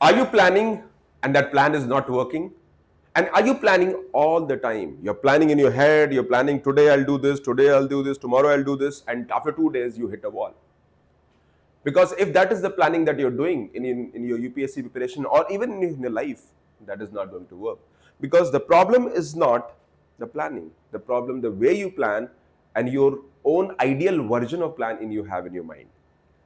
Are you planning and that plan is not working? And are you planning all the time? You're planning in your head, you're planning today I'll do this, today I'll do this, tomorrow I'll do this, and after 2 days you hit a wall. Because if that is the planning that you're doing in your UPSC preparation or even in your life, that is not going to work. Because the problem is not the planning, the problem the way you plan and your own ideal version of plan in you have in your mind.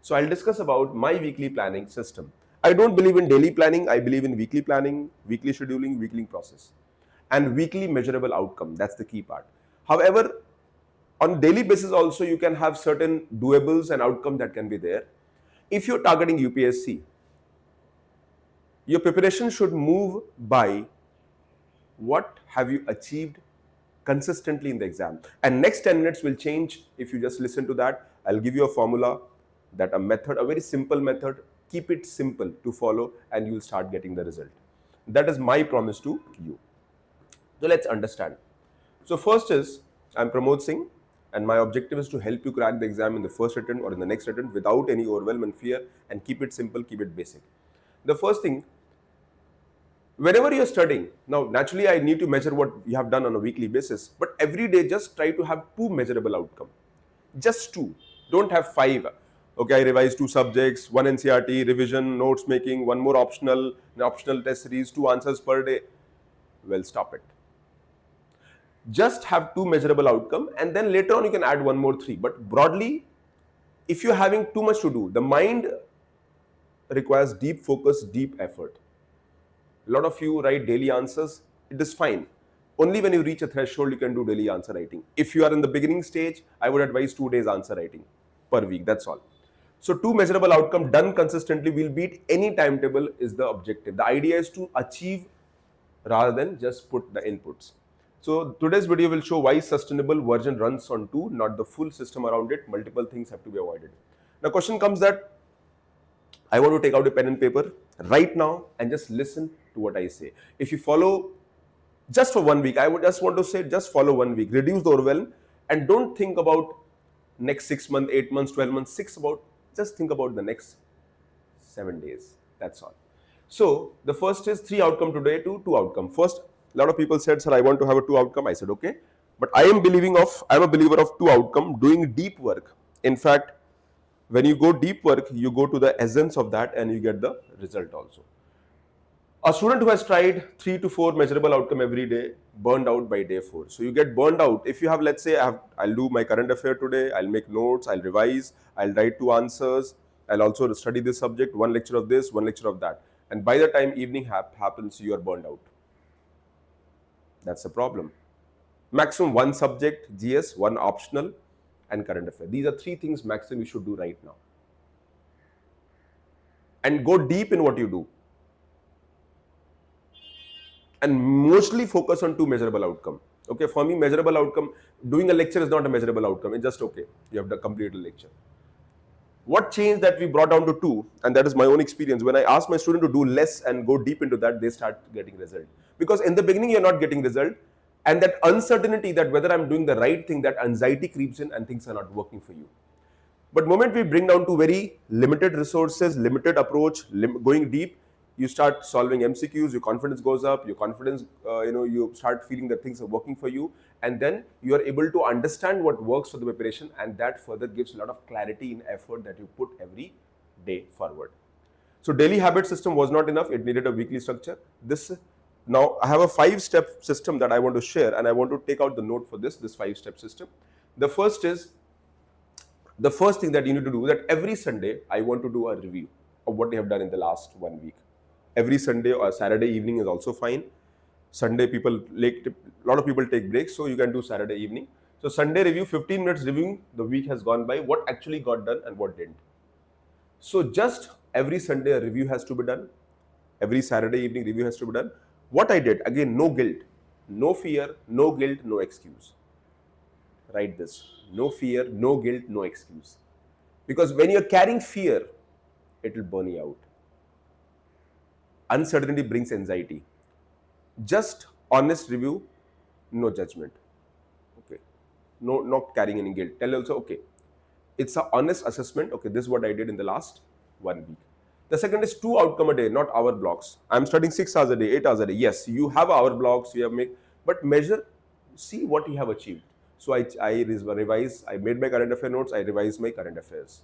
So I'll discuss about my weekly planning system. I don't believe in daily planning, I believe in weekly planning, weekly scheduling, weekly process, and weekly measurable outcome. That's the key part. However, on daily basis also you can have certain doables and outcome that can be there. If you're targeting UPSC, your preparation should move by what have you achieved consistently in the exam. And next 10 minutes will change if you just listen to that. I'll give you a formula, that a method, a very simple method. Keep it simple to follow and you'll start getting the result. That is my promise to you. So let's understand. So first is, I'm Pramod Singh, and my objective is to help you crack the exam in the first attempt or in the next attempt without any overwhelm and fear, and keep it simple, keep it basic. The first thing, whenever you're studying, now naturally I need to measure what you have done on a weekly basis, but every day just try to have two measurable outcome. Just two. Don't have five. Okay, I revised two subjects, one NCRT, revision, notes making, one more optional, an optional test series, two answers per day. Well, stop it. Just have two measurable outcome, and then later on you can add one more three. But broadly, if you're having too much to do, the mind requires deep focus, deep effort. A lot of you write daily answers, it is fine. Only when you reach a threshold you can do daily answer writing. If you are in the beginning stage, I would advise 2 days answer writing per week, that's all. So two measurable outcome done consistently will beat any timetable is the objective. The idea is to achieve rather than just put the inputs. So today's video will show why sustainable version runs on two, not the full system around it. Multiple things have to be avoided. Now question comes that I want to take out a pen and paper right now and just listen to what I say. If you follow just for 1 week, I would just want to say just follow 1 week, reduce the overwhelm, and don't think about next 6 months, 8 months, 12 months, just think about the next 7 days. That's all. So the first is 3 outcome today to 2 outcome. First, a lot of people said, sir, I want to have a 2 outcome. I said, okay. But I'm a believer of 2 outcome, doing deep work. In fact, when you go deep work, you go to the essence of that and you get the result also. A student who has tried 3 to 4 measurable outcome every day, burned out by day 4. So you get burned out. If you have, let's say, I'll do my current affair today, I'll make notes, I'll revise, I'll write 2 answers, I'll also study this subject, 1 lecture of this, 1 lecture of that. And by the time evening happens, you are burned out. That's the problem. Maximum 1 subject, GS, 1 optional, and current affair. These are 3 things maximum you should do right now. And go deep in what you do. And mostly focus on 2 measurable outcome. Okay, for me, measurable outcome, doing a lecture is not a measurable outcome. It's just okay. You have to complete a lecture. What changed that we brought down to 2, and that is my own experience. When I ask my student to do less and go deep into that, they start getting result. Because in the beginning, you're not getting result. And that uncertainty that whether I'm doing the right thing, that anxiety creeps in and things are not working for you. But moment we bring down to very limited resources, limited approach, going deep, you start solving MCQs, your confidence goes up, your confidence, you start feeling that things are working for you, and then you are able to understand what works for the preparation, and that further gives a lot of clarity in effort that you put every day forward. So daily habit system was not enough, it needed a weekly structure. Now I have a 5-step system that I want to share, and I want to take out the note for this 5-step system. The first thing that you need to do, that every Sunday I want to do a review of what you have done in the last 1 week. Every Sunday or Saturday evening is also fine. Sunday a lot of people take breaks, so you can do Saturday evening. So Sunday review, 15 minutes reviewing the week has gone by, what actually got done and what didn't. So just every Sunday a review has to be done. Every Saturday evening review has to be done. What I did, again, no guilt, no fear, no guilt, no excuse. Write this, no fear, no guilt, no excuse. Because when you're carrying fear, it will burn you out. Uncertainty brings anxiety. Just honest review, no judgment. Okay. No, not carrying any guilt. Tell also, okay, it's an honest assessment. Okay, this is what I did in the last 1 week. The second is 2 outcome a day, not hour blocks. I'm studying 6 hours a day, 8 hours a day. Yes, you have hour blocks, you have make, but measure, see what you have achieved. So I revise, I made my current affair notes, I revised my current affairs.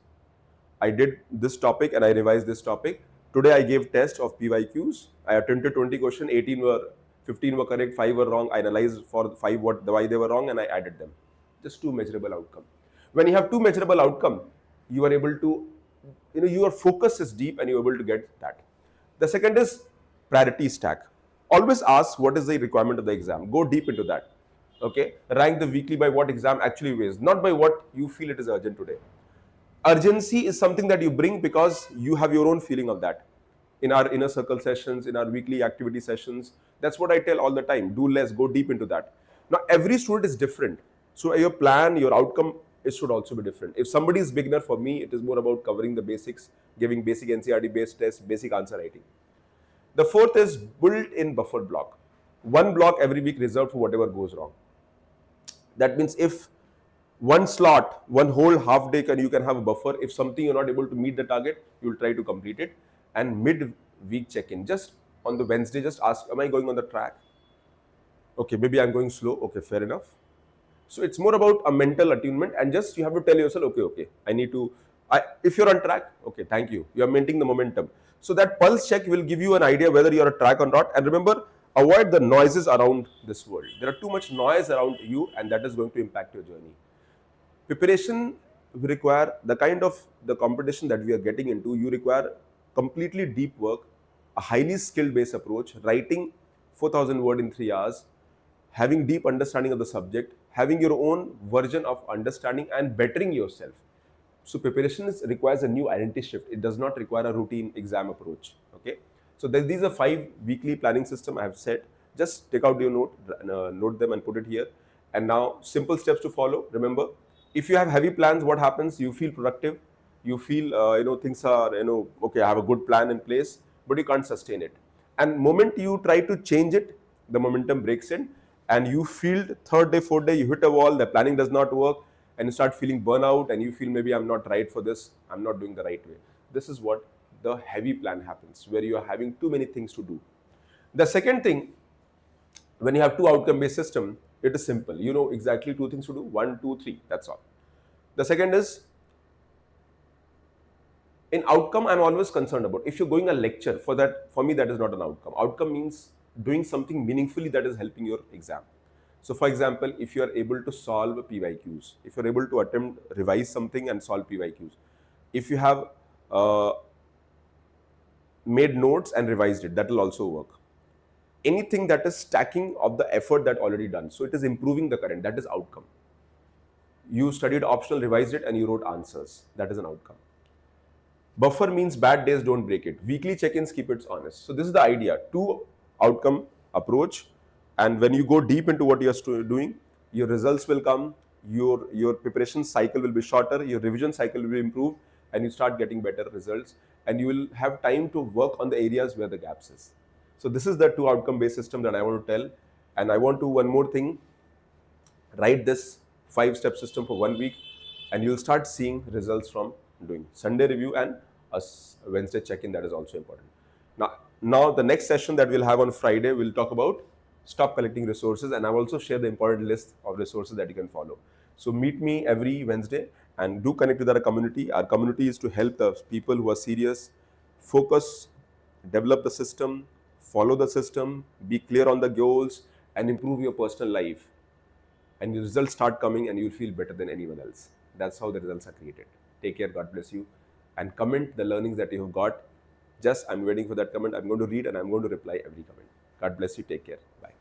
I did this topic and I revised this topic. Today I gave test of PYQs. I attempted 20 questions, 18 were, 15 were correct, 5 were wrong. I analyzed for 5 why they were wrong and I added them. Just 2 measurable outcome. When you have 2 measurable outcome, you are able to, your focus is deep and you're able to get that. The second is priority stack. Always ask what is the requirement of the exam. Go deep into that. Okay. Rank the weekly by what exam actually weighs, not by what you feel it is urgent today. Urgency is something that you bring because you have your own feeling of that. In our inner circle sessions, in our weekly activity sessions, that's what I tell all the time. Do less, go deep into that. Now every student is different, so your plan, your outcome, it should also be different. If somebody is beginner, for me it is more about covering the basics, giving basic NCRT based tests, basic answer writing. The fourth is built in buffer block. One block every week reserved for whatever goes wrong. That means if one slot, one whole half day you can have a buffer. If something you're not able to meet the target, you'll try to complete it. And mid-week check-in, just on the Wednesday, just ask, am I going on the track? Okay, maybe I'm going slow. Okay, fair enough. So it's more about a mental attunement, and just you have to tell yourself, okay, I need to, if you're on track, okay, thank you. You're maintaining the momentum. So that pulse check will give you an idea whether you're on track or not. And remember, avoid the noises around this world. There are too much noise around you, and that is going to impact your journey. Preparation will require the kind of the competition that we are getting into. You require completely deep work, a highly skill based approach, writing 4,000 words in 3 hours, having deep understanding of the subject, having your own version of understanding and bettering yourself. So preparation requires a new identity shift. It does not require a routine exam approach. Okay. So these are 5 weekly planning system I have set. Just take out your note them and put it here. And now simple steps to follow. Remember, if you have heavy plans, what happens? You feel productive. You feel things are okay. I have a good plan in place, but you can't sustain it. And moment you try to change it, the momentum breaks in, and you feel third day, fourth day, you hit a wall. The planning does not work, and you start feeling burnout, and you feel maybe I'm not right for this. I'm not doing the right way. This is what the heavy plan happens, where you are having too many things to do. The second thing, when you have 2 outcome-based system, it is simple. You know exactly 2 things to do. 1, 2, 3. That's all. The second is, in outcome, I'm always concerned about. If you're going a lecture, for me, that is not an outcome. Outcome means doing something meaningfully that is helping your exam. So, for example, if you are able to solve PYQs, if you're able to revise something and solve PYQs, if you have made notes and revised it, that will also work. Anything that is stacking of the effort that already done, so it is improving the current, that is outcome. You studied optional, revised it, and you wrote answers, that is an outcome. Buffer means bad days don't break it. Weekly check-ins keep it honest. So this is the idea, 2 outcome approach, and when you go deep into what you're doing, your results will come, your preparation cycle will be shorter, your revision cycle will be improved, and you start getting better results, and you will have time to work on the areas where the gaps is. So this is the 2 outcome based system that I want to tell. And I want to, one more thing, write this 5-step system for 1 week, and you'll start seeing results from doing Sunday review and a Wednesday check-in. That is also important. Now the next session that we'll have on Friday, we'll talk about stop collecting resources, and I'll also share the important list of resources that you can follow. So meet me every Wednesday and do connect with our community. Our community is to help the people who are serious, focus, develop the system, follow the system, be clear on the goals, and improve your personal life. And your results start coming and you'll feel better than anyone else. That's how the results are created. Take care, God bless you. And comment the learnings that you have got. I'm waiting for that comment. I'm going to read and I'm going to reply every comment. God bless you. Take care. Bye.